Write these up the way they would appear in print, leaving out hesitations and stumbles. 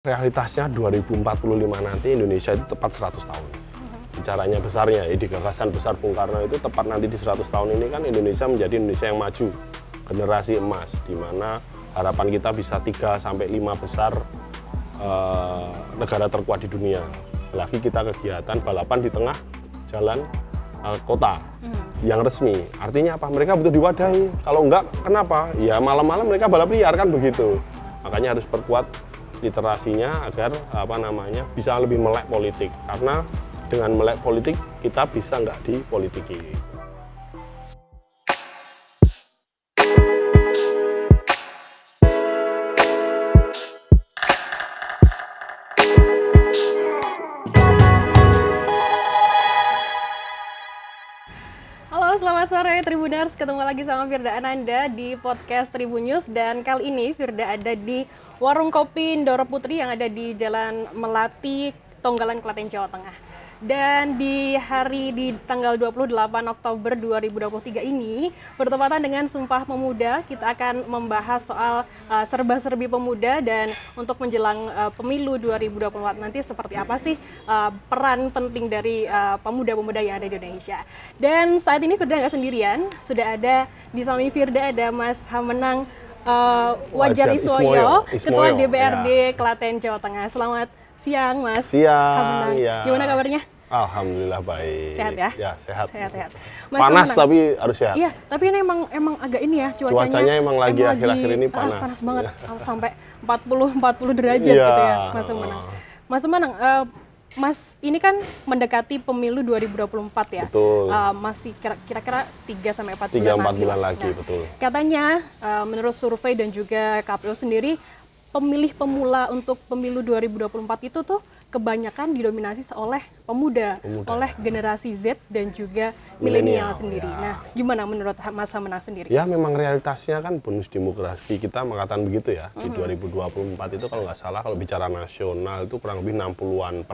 Realitasnya 2045 nanti Indonesia itu tepat 100 tahun. Bicaranya besarnya, di gagasan besar Bung Karno itu tepat nanti di 100 tahun ini kan Indonesia menjadi Indonesia yang maju, generasi emas, di mana harapan kita bisa 3-5 besar negara terkuat di dunia. Lagi kita kegiatan balapan di tengah jalan kota yang resmi. Artinya apa? Mereka butuh diwadahi. Kalau enggak, kenapa? Ya malam-malam mereka balap liar kan begitu. Makanya harus perkuat literasinya agar bisa lebih melek politik, karena dengan melek politik kita bisa nggak dipolitiki. Halo, selamat sore Tribuners, ketemu lagi sama Firda Ananda di podcast Tribun News. Dan kali ini Firda ada di Warung Kopi Ndoro Putri yang ada di Jalan Melati, Tonggalan, Klaten, Jawa Tengah. Dan di tanggal 28 Oktober 2023 ini, bertepatan dengan Sumpah Pemuda, kita akan membahas soal serba-serbi pemuda dan untuk menjelang pemilu 2024 nanti seperti apa sih peran penting dari pemuda-pemuda yang ada di Indonesia. Dan saat ini Firda nggak sendirian, sudah ada di samping Firda ada Mas Hamenang Wajar Iswoyo, Ketua DPRD ya. Klaten, Jawa Tengah. Selamat siang, Mas. Siang, ya. Gimana kabarnya? Alhamdulillah baik. Sehat ya? Ya, sehat. Sehat. Panas tapi harus sehat. Iya, tapi ini emang agak ini ya cuacanya emang lagi akhir-akhir ini panas. Panas banget, sampai 40 derajat gitu ya, Mas Hamenang. Mas Hamenang, Mas ini kan mendekati pemilu 2024 ya. Betul. Masih kira-kira 3-4 bulan lagi, betul. Katanya menurut survei dan juga KPU sendiri, pemilih pemula untuk pemilu 2024 itu tuh kebanyakan didominasi oleh pemuda, oleh generasi Z dan juga milenial sendiri. Ya. Nah, gimana menurut Mas Hamenang sendiri? Ya, memang realitasnya kan bonus demografi kita mengatakan begitu ya. Di 2024 itu kalau nggak salah, kalau bicara nasional itu kurang lebih 60-an%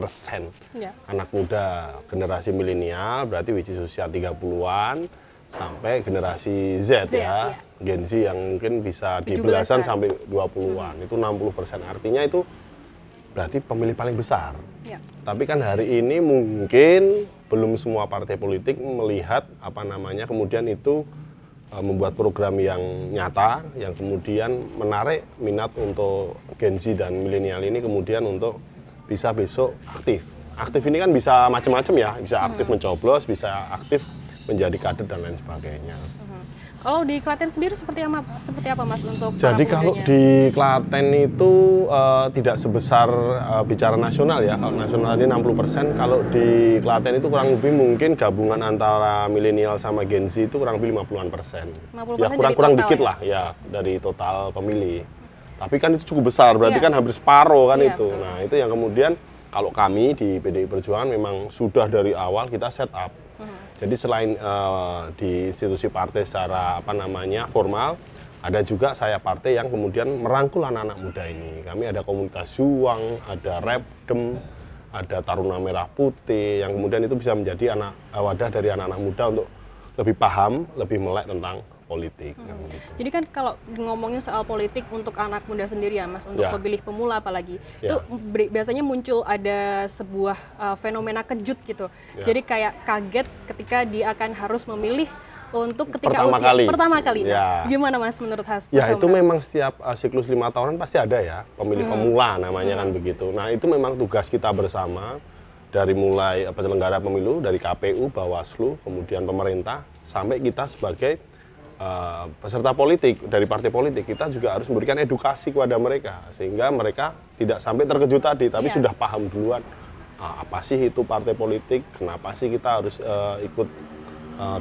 anak muda, generasi milenial, berarti which is usia 30-an, sampai generasi Z ya. Gen Z yang mungkin bisa di belasan sampai 20-an, itu 60%. Artinya itu berarti pemilih paling besar. Ya. Tapi kan hari ini mungkin belum semua partai politik melihat kemudian itu membuat program yang nyata, yang kemudian menarik minat untuk Gen Z dan milenial ini kemudian untuk bisa besok aktif. Aktif ini kan bisa macam-macam ya, bisa aktif mencoblos, bisa aktif menjadi kader dan lain sebagainya. Kalau di Klaten sendiri seperti apa Mas untuk Jadi kalau di Klaten itu tidak sebesar bicara nasional ya. Kalau nasional ini 60%, kalau di Klaten itu kurang lebih mungkin gabungan antara milenial sama Gen Z itu kurang lebih 50-an%. Ya kurang dikit lah ya dari total pemilih. Tapi kan itu cukup besar, berarti kan hampir separuh kan itu. Betul. Nah itu yang kemudian kalau kami di PDI Perjuangan memang sudah dari awal kita set up. Jadi selain di institusi partai secara formal, ada juga saya partai yang kemudian merangkul anak-anak muda ini. Kami ada komunitas Juang, ada Repdem, ada Taruna Merah Putih, yang kemudian itu bisa menjadi wadah dari anak-anak muda untuk lebih paham, lebih melek tentang politik. Gitu. Jadi kan kalau ngomongin soal politik untuk anak muda sendiri ya Mas, untuk pemilih pemula apalagi, itu biasanya muncul ada sebuah fenomena kejut gitu. Jadi kayak kaget ketika dia akan harus memilih untuk ketika pertama kali. Gimana Mas menurut Mas? Ya itu memang setiap siklus 5 tahunan pasti ada ya pemilih pemula namanya kan begitu. Nah itu memang tugas kita bersama dari mulai penyelenggara pemilu, dari KPU, Bawaslu, kemudian pemerintah, sampai kita sebagai peserta politik dari partai politik, kita juga harus memberikan edukasi kepada mereka sehingga mereka tidak sampai terkejut tadi, tapi sudah paham duluan apa sih itu partai politik, kenapa sih kita harus ikut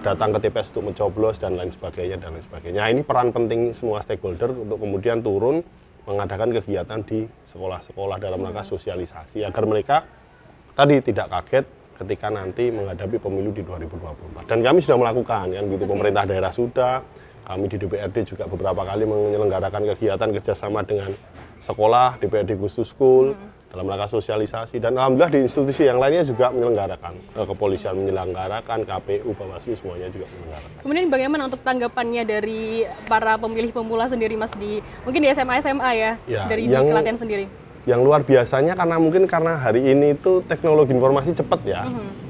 datang ke TPS untuk mencoblos dan lain sebagainya dan lain sebagainya. Nah, ini peran penting semua stakeholder untuk kemudian turun mengadakan kegiatan di sekolah-sekolah dalam rangka sosialisasi agar mereka tadi tidak kaget ketika nanti menghadapi pemilu di 2024. Dan kami sudah melakukan, kan gitu, pemerintah daerah sudah, kami di DPRD juga beberapa kali menyelenggarakan kegiatan kerjasama dengan sekolah, DPRD Gustu School, dalam rangka sosialisasi, dan alhamdulillah di institusi yang lainnya juga menyelenggarakan, kepolisian menyelenggarakan, KPU, Bawaslu semuanya juga menyelenggarakan. Kemudian bagaimana untuk tanggapannya dari para pemilih pemula sendiri Mas, mungkin di SMA ya, dari di Klaten sendiri? Yang luar biasanya karena hari ini itu teknologi informasi cepat ya.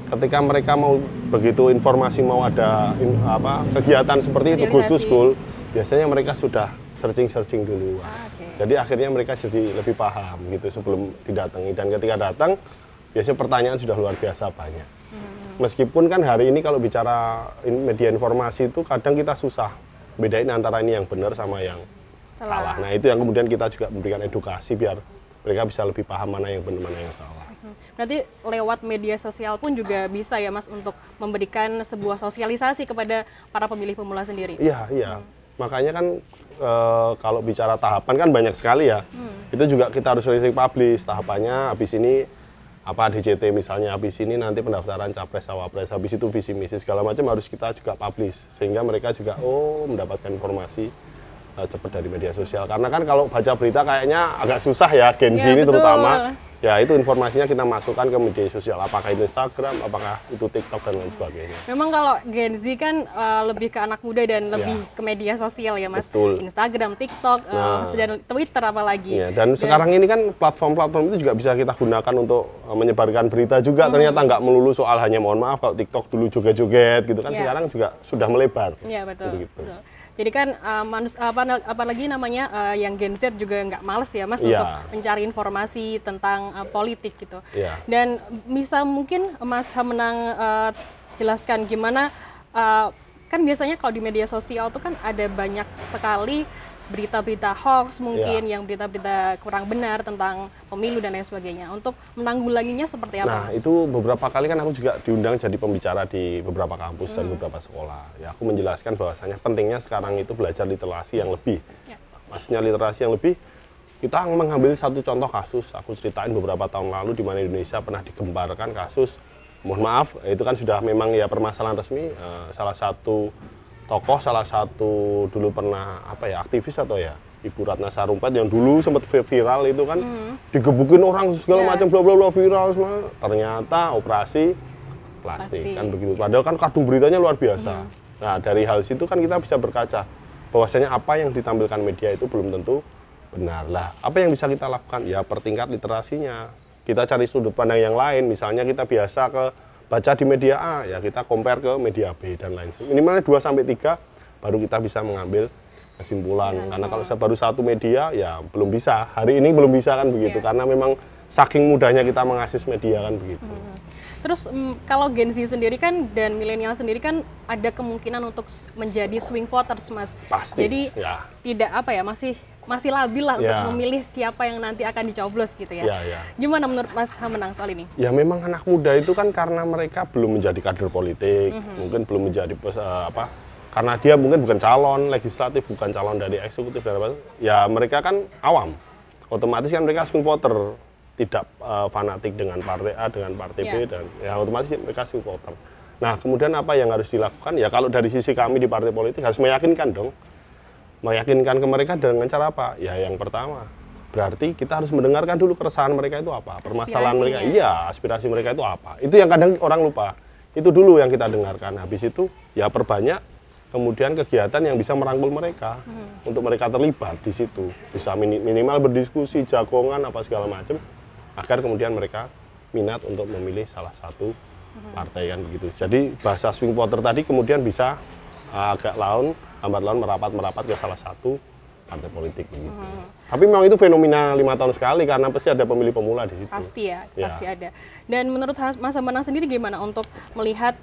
Ketika mereka mau begitu informasi mau ada kegiatan seperti itu goes to school, biasanya mereka sudah searching dulu. Jadi akhirnya mereka jadi lebih paham gitu sebelum didatangi, dan ketika datang biasanya pertanyaan sudah luar biasa banyak. Meskipun kan hari ini kalau bicara media informasi itu kadang kita susah bedain antara ini yang benar sama yang salah. Nah itu yang kemudian kita juga memberikan edukasi biar mereka bisa lebih paham mana yang benar mana yang salah. Berarti lewat media sosial pun juga bisa ya Mas untuk memberikan sebuah sosialisasi kepada para pemilih pemula sendiri? Iya. Makanya kan kalau bicara tahapan kan banyak sekali ya. Itu juga kita harus sering publish tahapannya. Habis ini DCT misalnya, habis ini nanti pendaftaran capres cawapres, habis itu visi misi segala macam harus kita juga publish sehingga mereka juga mendapatkan informasi cepat dari media sosial. Karena kan kalau baca berita kayaknya agak susah ya, Gen Z ini terutama. Ya itu informasinya kita masukkan ke media sosial, apakah itu Instagram, apakah itu TikTok dan lain sebagainya. Memang kalau Gen Z kan lebih ke anak muda dan lebih ke media sosial ya Mas. Betul. Instagram, TikTok, dan Twitter apalagi. Ya, dan sekarang ini kan platform-platform itu juga bisa kita gunakan untuk menyebarkan berita juga. Ternyata nggak melulu soal hanya mohon maaf kalau TikTok dulu joget-joget gitu kan, sekarang juga sudah melebar. Iya betul. Gitu. Betul. Jadi kan apalagi namanya yang Gen Z juga nggak males ya Mas untuk mencari informasi tentang politik gitu. Dan bisa mungkin Mas Hamenang jelaskan gimana, kan biasanya kalau di media sosial tuh kan ada banyak sekali berita-berita hoax mungkin, yang berita-berita kurang benar tentang pemilu dan lain sebagainya. Untuk menanggulanginya seperti apa? Nah, Mas? Itu beberapa kali kan aku juga diundang jadi pembicara di beberapa kampus dan beberapa sekolah. Ya, aku menjelaskan bahwasanya pentingnya sekarang itu belajar literasi yang lebih. Maksudnya literasi yang lebih, kita mengambil satu contoh kasus, aku ceritain beberapa tahun lalu di mana Indonesia pernah digembarkan kasus, mohon maaf, itu kan sudah memang ya permasalahan resmi, salah satu tokoh, salah satu dulu pernah aktivis atau ya Ibu Ratna Sarumpait yang dulu sempat viral itu kan digebukin orang segala macam bla bla bla viral semua, ternyata operasi plastik kan begitu. Padahal kan kadung beritanya luar biasa. Nah dari hal situ kan kita bisa berkaca bahwasanya apa yang ditampilkan media itu belum tentu benar. Lah apa yang bisa kita lakukan? Ya pertingkat literasinya. Kita cari sudut pandang yang lain. Misalnya kita biasa baca di media A, ya kita compare ke media B dan lain sebagainya. Minimalnya 2-3 baru kita bisa mengambil kesimpulan. Karena kalau baru satu media ya belum bisa. Hari ini belum bisa kan begitu. Karena memang saking mudahnya kita mengakses media kan begitu. Terus kalau Gen Z sendiri kan dan milenial sendiri kan ada kemungkinan untuk menjadi swing voters Mas. Pasti. Jadi tidak masih labil lah untuk memilih siapa yang nanti akan dicoblos gitu ya. Gimana menurut Mas Hamenang soal ini? Ya memang anak muda itu kan karena mereka belum menjadi kader politik, mungkin belum menjadi karena dia mungkin bukan calon legislatif, bukan calon dari eksekutif dan apa, ya mereka kan awam. Otomatis kan mereka swing voter, tidak fanatik dengan partai A, dengan partai B dan ya otomatis mereka swing voter. Nah, kemudian apa yang harus dilakukan? Ya kalau dari sisi kami di partai politik harus meyakinkan dong. Meyakinkan ke mereka dengan cara apa? Ya yang pertama, berarti kita harus mendengarkan dulu keresahan mereka itu apa, permasalahan mereka, aspirasi mereka itu apa. Itu yang kadang orang lupa, itu dulu yang kita dengarkan. Habis itu ya perbanyak kemudian kegiatan yang bisa merangkul mereka, untuk mereka terlibat di situ. Bisa minimal berdiskusi, jagongan, apa segala macam, agar kemudian mereka minat untuk memilih salah satu partai kan begitu. Jadi bahasa swing voter tadi kemudian bisa agak lambat laun merapat ke salah satu partai politik begitu. Tapi memang itu fenomena 5 tahun sekali karena pasti ada pemilih pemula di situ. Pasti ya, pasti ada. Dan menurut Mas Hamenang sendiri gimana untuk melihat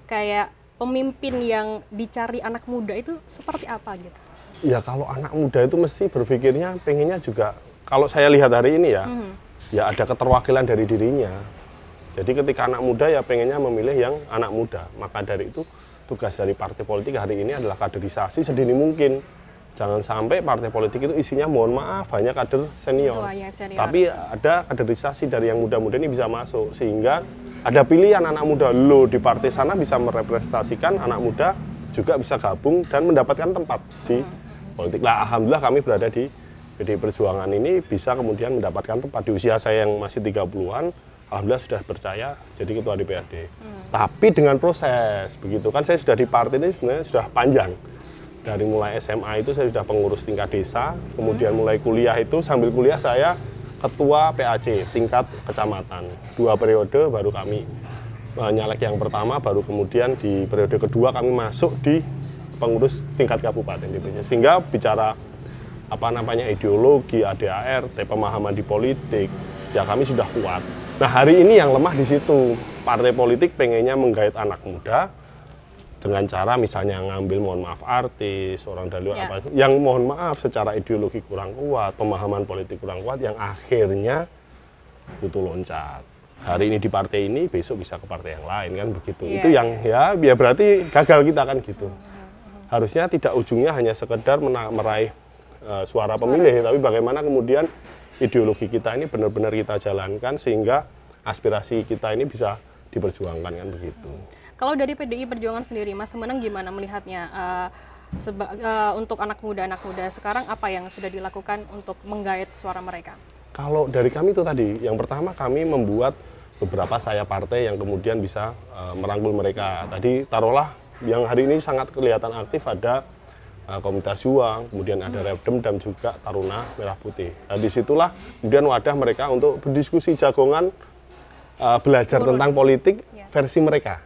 kayak pemimpin yang dicari anak muda itu seperti apa gitu? Ya kalau anak muda itu mesti berpikirnya pengennya juga, kalau saya lihat hari ini ya ada keterwakilan dari dirinya. Jadi ketika anak muda ya pengennya memilih yang anak muda. Maka dari itu tugas dari partai politik hari ini adalah kaderisasi sedini mungkin. Jangan sampai partai politik itu isinya mohon maaf hanya kader senior. Tapi ada kaderisasi dari yang muda-muda ini bisa masuk. Sehingga ada pilihan anak muda. Loh di partai sana bisa merepresentasikan anak muda juga bisa gabung dan mendapatkan tempat di politik. Nah, alhamdulillah kami berada di PDI Perjuangan ini bisa kemudian mendapatkan tempat. Di usia saya yang masih 30-an, alhamdulillah sudah percaya jadi ketua DPRD. Tapi dengan proses begitu kan, saya sudah di partai ini sebenarnya sudah panjang Dari mulai SMA itu saya sudah pengurus tingkat desa, kemudian mulai kuliah itu sambil kuliah saya ketua PAC tingkat kecamatan. 2 periode baru kami nyalek yang pertama, baru kemudian di periode kedua kami masuk di pengurus tingkat kabupaten DPC. Sehingga bicara ideologi, ADART, pemahaman di politik, ya kami sudah kuat. Nah, hari ini yang lemah di situ. Partai politik pengennya menggait anak muda dengan cara misalnya ngambil, mohon maaf, artis, orang dari luar, yang mohon maaf secara ideologi kurang kuat, pemahaman politik kurang kuat, yang akhirnya butuh loncat. Hari ini di partai ini, besok bisa ke partai yang lain, kan begitu. Itu yang ya berarti gagal kita, kan gitu. Harusnya tidak ujungnya hanya sekedar meraih suara pemilih, tapi bagaimana kemudian ideologi kita ini benar-benar kita jalankan sehingga aspirasi kita ini bisa diperjuangkan, kan begitu. Kalau dari PDI Perjuangan sendiri, Mas Sumeneng gimana melihatnya untuk anak muda sekarang, apa yang sudah dilakukan untuk menggait suara mereka? Kalau dari kami itu tadi, yang pertama kami membuat beberapa sayap partai yang kemudian bisa merangkul mereka. Tadi taruhlah yang hari ini sangat kelihatan aktif ada Komunitas Juang, kemudian ada Repdem dan juga Taruna Merah Putih. Nah, disitulah kemudian wadah mereka untuk berdiskusi jagongan, belajar tentang politik versi mereka.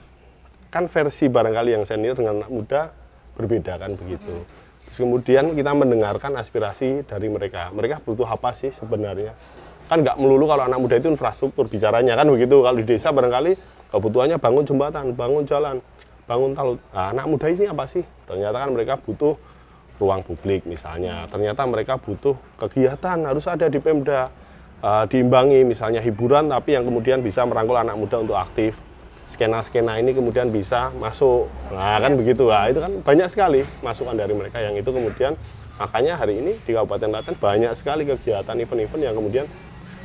Kan versi barangkali yang senior dengan anak muda berbeda, kan begitu. Terus kemudian kita mendengarkan aspirasi dari mereka. Mereka butuh apa sih sebenarnya? Kan nggak melulu kalau anak muda itu infrastruktur bicaranya, kan begitu. Kalau di desa barangkali kebutuhannya bangun jembatan, bangun jalan, bangun talut. Nah, anak muda ini apa sih? Ternyata kan mereka butuh ruang publik misalnya. Ternyata mereka butuh kegiatan, harus ada di Pemda. Diimbangi misalnya hiburan, tapi yang kemudian bisa merangkul anak muda untuk aktif. Skena-skena ini kemudian bisa masuk, nah kan begitu lah. Itu kan banyak sekali masukan dari mereka yang itu kemudian, makanya hari ini di Kabupaten Klaten banyak sekali kegiatan event-event yang kemudian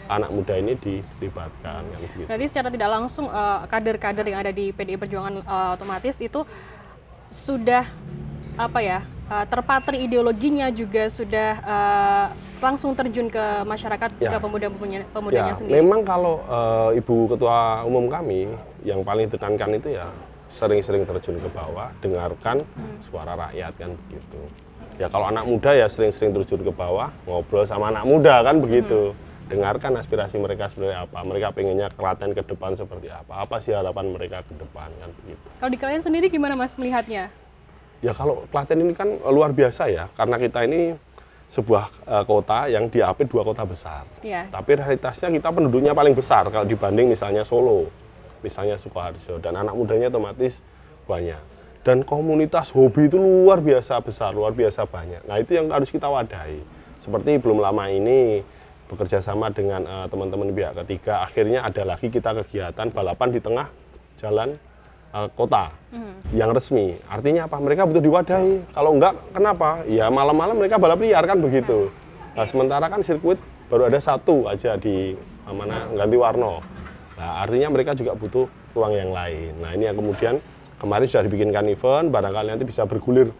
anak muda ini dilibatkan, kan begitu. Berarti secara tidak langsung kader-kader yang ada di PDI Perjuangan otomatis itu sudah terpatri ideologinya, juga sudah langsung terjun ke masyarakat, ke pemuda-pemudanya sendiri. Memang kalau Ibu Ketua Umum kami yang paling ditekankan itu ya sering-sering terjun ke bawah, dengarkan suara rakyat, kan begitu. Ya kalau anak muda ya sering-sering terjun ke bawah, ngobrol sama anak muda, kan begitu. Dengarkan aspirasi mereka sebenarnya apa, mereka pengennya Klaten ke depan seperti apa sih harapan mereka ke depan, kan begitu. Kalau di kalian sendiri gimana, Mas, melihatnya? Ya kalau Klaten ini kan luar biasa ya, karena kita ini sebuah kota yang diapit 2 kota besar. Tapi realitasnya kita penduduknya paling besar kalau dibanding misalnya Solo, misalnya Sukoharjo, dan anak mudanya otomatis banyak. Dan komunitas hobi itu luar biasa besar, luar biasa banyak. Nah itu yang harus kita wadahi. Seperti belum lama ini bekerja sama dengan teman-teman pihak ketiga, akhirnya ada lagi kita kegiatan balapan di tengah jalan kota yang resmi. Artinya apa? Mereka butuh diwadahi. Kalau enggak, kenapa? Ya malam-malam mereka balap liar, kan begitu. Nah sementara kan sirkuit baru ada 1 aja di Ganti Warno. Nah artinya mereka juga butuh ruang yang lain. Nah ini yang kemudian kemarin sudah dibikinkan event, barangkali nanti bisa bergulir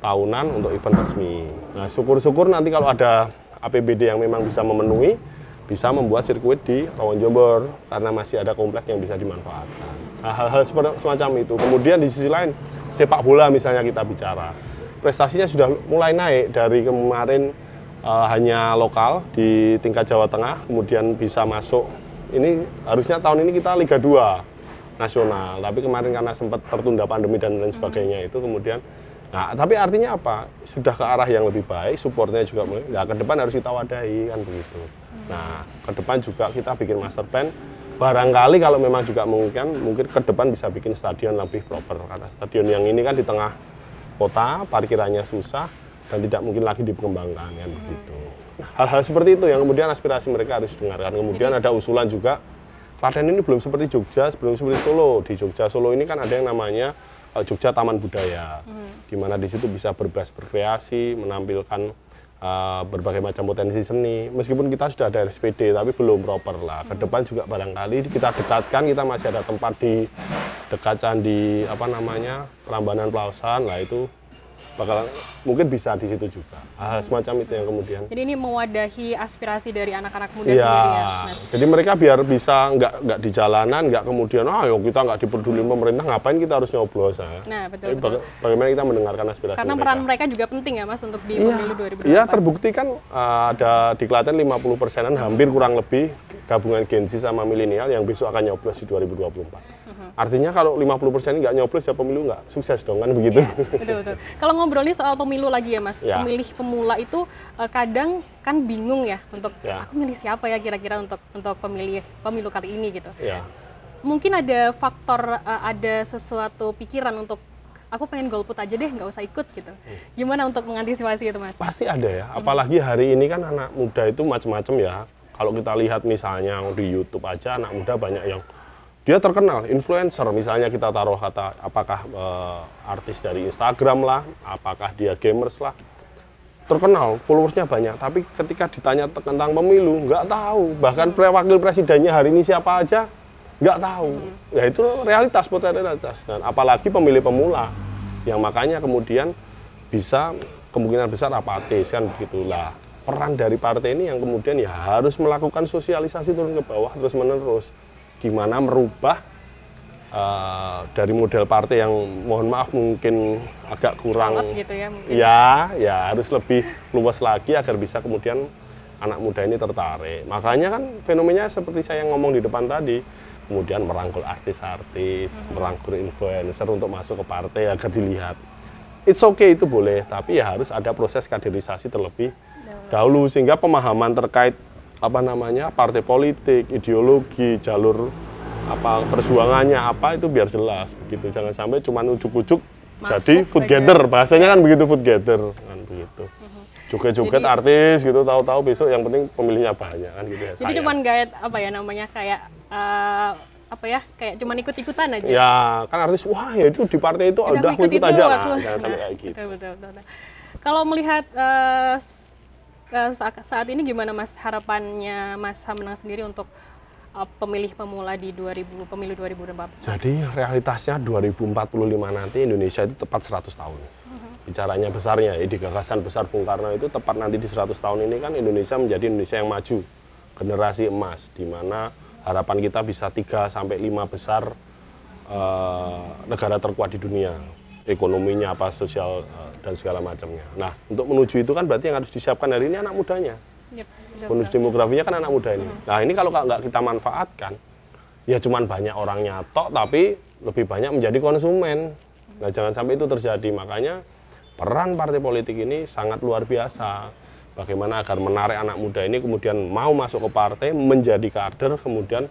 tahunan untuk event resmi. Nah syukur-syukur nanti kalau ada APBD yang memang bisa memenuhi, bisa membuat sirkuit di Rawon Jombor, karena masih ada kompleks yang bisa dimanfaatkan. Nah, hal-hal semacam itu. Kemudian di sisi lain, sepak bola misalnya kita bicara. Prestasinya sudah mulai naik dari kemarin hanya lokal di tingkat Jawa Tengah, kemudian bisa masuk. Ini harusnya tahun ini kita Liga 2 nasional, tapi kemarin karena sempat tertunda pandemi dan lain sebagainya itu kemudian. Nah, tapi artinya apa? Sudah ke arah yang lebih baik, supportnya juga mulai. Nah, ke depan harus kita wadahi, kan begitu. Nah, ke depan juga kita bikin master plan. Barangkali kalau memang juga mungkin ke depan bisa bikin stadion lebih proper. Karena stadion yang ini kan di tengah kota, parkirannya susah, dan tidak mungkin lagi dikembangkan, kan begitu. Nah, hal-hal seperti itu yang kemudian aspirasi mereka harus dengarkan. Kemudian ada usulan juga, Klaten ini belum seperti Jogja, belum seperti Solo. Di Jogja, Solo ini kan ada yang namanya Jogja Taman Budaya, di mana di situ bisa berkreasi, menampilkan berbagai macam potensi seni. Meskipun kita sudah ada RSPD, tapi belum proper lah. Ke depan juga barangkali kita dekatkan, kita masih ada tempat di dekat candi Prambanan Plausan, lah itu bakal mungkin bisa di situ juga. Hal semacam itu yang kemudian. Jadi ini mewadahi aspirasi dari anak-anak muda sendiri ya, Mas. Jadi mereka biar bisa nggak di jalanan, nggak kemudian kita nggak diperdulin pemerintah, ngapain kita harus nyoblos. Nah, betul. Bagaimana kita mendengarkan aspirasi karena mereka. peran mereka juga penting ya, Mas, untuk di pemilu 2024. Iya, terbukti kan ada di Klaten 50%-an hampir kurang lebih gabungan Gen Z sama milenial yang besok akan nyoblos di 2024. Artinya kalau 50% nggak nyoblos ya pemilu nggak sukses dong kan begitu. Ya, betul. Kalau ngobrolin soal pemilu lagi ya, Mas, pemilih pemula itu kadang kan bingung ya untuk aku milih siapa ya kira-kira untuk pemilu kali ini gitu. Ya. Mungkin ada faktor ada sesuatu pikiran untuk aku pengen golput aja deh, nggak usah ikut gitu. Gimana untuk mengantisipasi itu, Mas? Pasti ada ya. Apalagi hari ini kan anak muda itu macam-macam ya. Kalau kita lihat misalnya di YouTube aja anak muda banyak yang dia terkenal, influencer, misalnya kita taruh kata apakah artis dari Instagram lah, apakah dia gamers lah, terkenal, followersnya banyak, tapi ketika ditanya tentang pemilu, nggak tahu, bahkan wakil presidennya hari ini siapa aja, nggak tahu. Ya itu realitas, potret realitas, dan apalagi pemilih pemula, yang makanya kemudian bisa kemungkinan besar apatis, kan begitulah. Peran dari partai ini yang kemudian ya harus melakukan sosialisasi turun ke bawah terus-menerus. Gimana merubah dari model partai yang mohon maaf mungkin agak kurang gitu ya, mungkin. ya harus lebih luas lagi agar bisa kemudian anak muda ini tertarik. Makanya kan fenomenanya seperti saya ngomong di depan tadi, kemudian merangkul artis-artis, merangkul influencer untuk masuk ke partai agar dilihat. It's okay, itu boleh, tapi ya harus ada proses kaderisasi terlebih dahulu sehingga pemahaman terkait partai politik, ideologi, jalur perjuangannya itu biar jelas begitu. Jangan sampai cuma ujuk-ujuk jadi food gather, bahasanya kan begitu, food gather kan begitu. Joget-joget artis gitu, tahu-tahu besok yang penting pemilihnya banyak kan gitu ya. Jadi cuma gayet kayak cuman ikut-ikutan aja. Ya, kan artis wah ya itu di partai itu udah ikut aja lah, jangan sampai kayak gitu. Betul. Kalau melihat saat ini gimana, Mas, harapannya Mas Hamenang sendiri untuk pemilih pemula di pemilu 2024? Jadi realitasnya 2045 nanti Indonesia itu tepat 100 tahun. Bicaranya besarnya di gagasan besar Bung Karno itu tepat nanti di 100 tahun ini kan Indonesia menjadi Indonesia yang maju, generasi emas, di mana harapan kita bisa 3 sampai 5 besar negara terkuat di dunia. Ekonominya sosial dan segala macamnya. Nah, untuk menuju itu kan berarti yang harus disiapkan hari ini anak mudanya. Bonus demografinya kan anak muda ini. Nah, ini kalau nggak kita manfaatkan, ya cuman banyak orangnya tapi lebih banyak menjadi konsumen. Nah, jangan sampai itu terjadi. Makanya peran partai politik ini sangat luar biasa. Bagaimana agar menarik anak muda ini kemudian mau masuk ke partai, menjadi kader, kemudian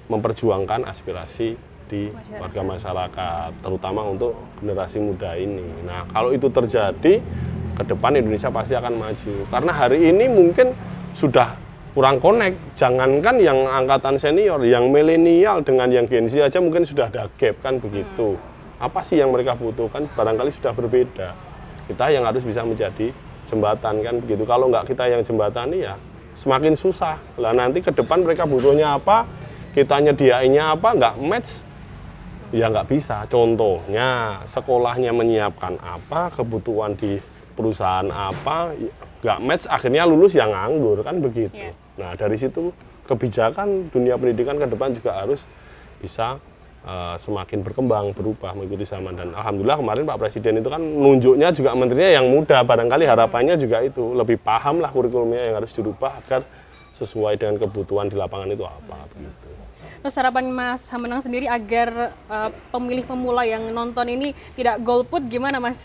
memperjuangkan aspirasi di warga masyarakat, terutama untuk generasi muda ini. Nah, kalau itu terjadi, ke depan Indonesia pasti akan maju. Karena hari ini mungkin sudah kurang connect, jangankan yang angkatan senior, yang milenial dengan yang Gen Z aja mungkin sudah ada gap kan begitu. Apa sih yang mereka butuhkan? Barangkali sudah berbeda. Kita yang harus bisa menjadi jembatan kan begitu. Kalau nggak kita yang jembatani ya semakin susah. Lah nanti ke depan mereka butuhnya apa, kita nyediainnya apa, nggak match, ya nggak bisa. Contohnya sekolahnya menyiapkan apa, kebutuhan di perusahaan apa, nggak match, akhirnya lulus yang nganggur kan begitu. Nah dari situ kebijakan dunia pendidikan ke depan juga harus bisa semakin berkembang, berubah, mengikuti zaman. Dan alhamdulillah kemarin Pak Presiden itu kan nunjuknya juga menterinya yang muda, barangkali harapannya juga itu, lebih paham lah kurikulumnya yang harus dirubah agar sesuai dengan kebutuhan di lapangan itu apa begitu. Terus harapan Mas Hamenang sendiri agar pemilih pemula yang nonton ini tidak golput gimana, Mas?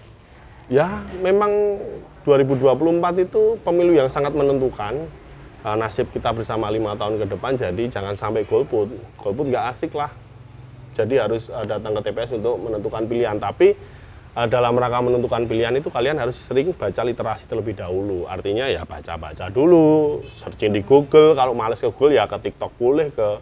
Ya memang 2024 itu pemilu yang sangat menentukan nasib kita bersama 5 tahun ke depan, jadi jangan sampai golput. Golput nggak asik lah. Jadi harus datang ke TPS untuk menentukan pilihan. Tapi dalam rangka menentukan pilihan itu kalian harus sering baca literasi terlebih dahulu. Artinya ya baca-baca dulu, searching di Google. Kalau males ke Google ya ke TikTok boleh, ke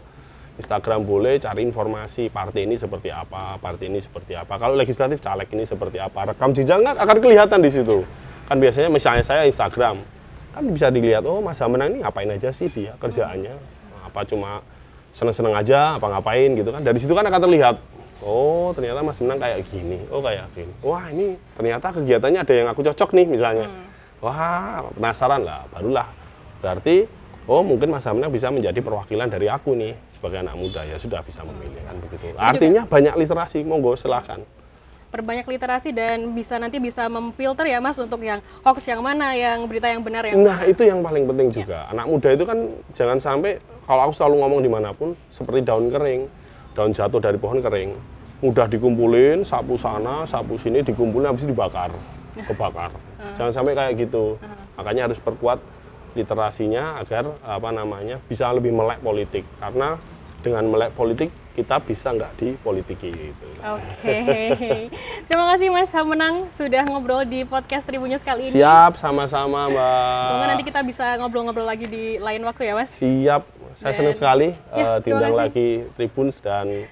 Instagram boleh, cari informasi partai ini seperti apa, partai ini seperti apa. Kalau legislatif caleg ini seperti apa, rekam jejak akan kelihatan di situ. Kan biasanya misalnya saya Instagram, kan bisa dilihat, oh Mas Hamenang ini ngapain aja sih dia kerjaannya, apa cuma seneng-seneng aja, apa ngapain gitu kan. Dari situ kan akan terlihat Oh, ternyata Mas Menang kayak gini. Oh, kayak gini. Wah, ini ternyata kegiatannya ada yang aku cocok nih misalnya. Wah, penasaran lah. Barulah berarti oh mungkin Mas Menang bisa menjadi perwakilan dari aku nih sebagai anak muda. Ya sudah bisa memilih kan begitu. Artinya banyak literasi, monggo silakan. Perbanyak literasi dan nanti bisa memfilter ya Mas untuk yang hoax yang mana, yang berita yang benar yang Nah, itu yang paling penting juga. Anak muda itu kan jangan sampai, kalau aku selalu ngomong dimanapun, seperti daun kering, daun jatuh dari pohon kering, mudah dikumpulin, sapu sana, sapu sini, dikumpulin, habis itu dibakar, kebakar. Jangan sampai kayak gitu. Makanya harus perkuat literasinya agar bisa lebih melek politik. Karena dengan melek politik kita bisa nggak dipolitiki gitu. Oke. Terima kasih Mas Menang sudah ngobrol di podcast Tribun News kali ini. Siap, sama-sama Mbak. Semoga nanti kita bisa ngobrol-ngobrol lagi di lain waktu ya Mas. Siap, saya senang sekali diundang kasih. lagi Tribun dan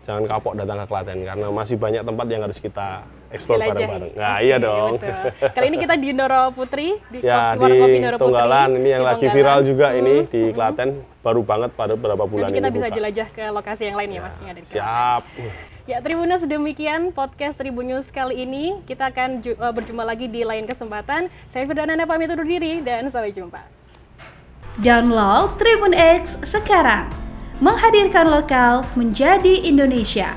jangan kapok datang ke Klaten karena masih banyak tempat yang harus kita eksplor bareng-bareng. Nah, iya dong. Betul. Kali ini kita di Ndoro Putri, di di Warung Kopi Ndoro Putri. Tonggalan, ini yang di lagi viral juga ini di Klaten, baru banget pada beberapa bulan Nanti ini kita bisa buka. jelajah ke lokasi yang lain ya Mas. Yang ada di Klaten. Siap. Ya, Tribuners, demikian podcast Tribun News kali ini. Kita akan berjumpa lagi di lain kesempatan. Saya Firda Ananda pamit undur diri dan sampai jumpa. Download Tribun X sekarang. Menghadirkan lokal menjadi Indonesia.